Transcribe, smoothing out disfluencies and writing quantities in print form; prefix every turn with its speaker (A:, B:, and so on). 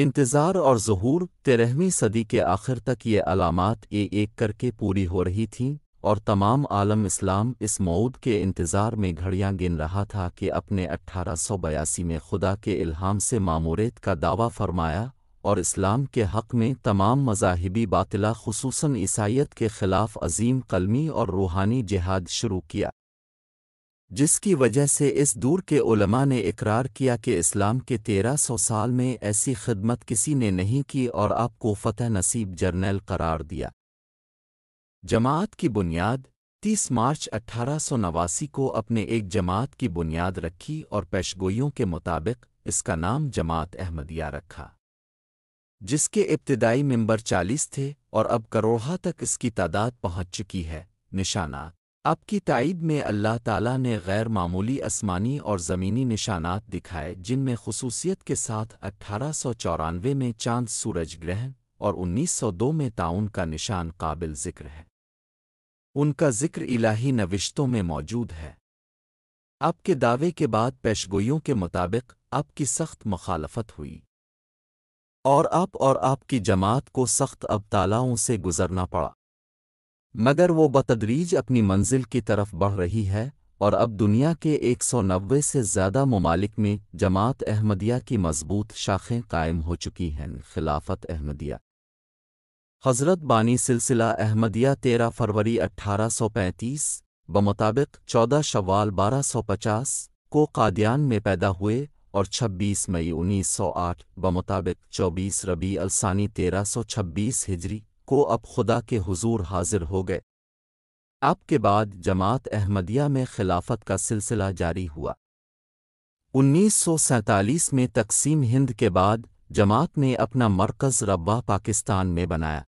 A: انتظار اور ظہور 13ویں صدی کے آخر تک یہ علامات ایک کر کے پوری ہو رہی تھیں، اور تمام عالم اسلام اس موعود کے انتظار میں گھڑیاں گن رہا تھا کہ اپنے 1882 میں خدا کے الہام سے ماموریت کا دعویٰ فرمایا اور اسلام کے حق میں تمام مذاہبی باطلہ خصوصاً عیسائیت کے خلاف عظیم قلمی اور روحانی جہاد شروع کیا، جس کی وجہ سے اس دور کے علماء نے اقرار کیا کہ اسلام کے 1300 سال میں ایسی خدمت کسی نے نہیں کی اور آپ کو فتح نصیب جرنیل قرار دیا۔ جماعت کی بنیاد 30 مارچ 1889 کو اپنے ایک جماعت کی بنیاد رکھی اور پیشگوئیوں کے مطابق اس کا نام جماعت احمدیہ رکھا، جس کے ابتدائی ممبر 40 تھے اور اب کروڑہ تک اس کی تعداد پہنچ چکی ہے۔ نشانات آپ کی تائید میں اللہ تعالیٰ نے غیر معمولی آسمانی اور زمینی نشانات دکھائے، جن میں خصوصیت کے ساتھ 1894 میں چاند سورج گرہن اور 1902 میں طاعون کا نشان قابل ذکر ہے۔ ان کا ذکر الہی نوشتوں میں موجود ہے۔ آپ کے دعوے کے بعد پیشگوئیوں کے مطابق آپ کی سخت مخالفت ہوئی اور آپ کی جماعت کو سخت ابتلاؤں سے گزرنا پڑا، مگر وہ بتدریج اپنی منزل کی طرف بڑھ رہی ہے، اور اب دنیا کے 190 سے زیادہ ممالک میں جماعت احمدیہ کی مضبوط شاخیں قائم ہو چکی ہیں۔ خلافت احمدیہ حضرت بانی سلسلہ احمدیہ 13 فروری 1835 بمطابق 14 شوال 1250 کو قادیان میں پیدا ہوئے اور 26 مئی 1908 بمطابق 24 ربیع الثانی 1326 ہجری کو اب خدا کے حضور حاضر ہو گئے۔ آپ کے بعد جماعت احمدیہ میں خلافت کا سلسلہ جاری ہوا۔ 1947 میں تقسیم ہند کے بعد جماعت نے اپنا مرکز ربوہ پاکستان میں بنایا۔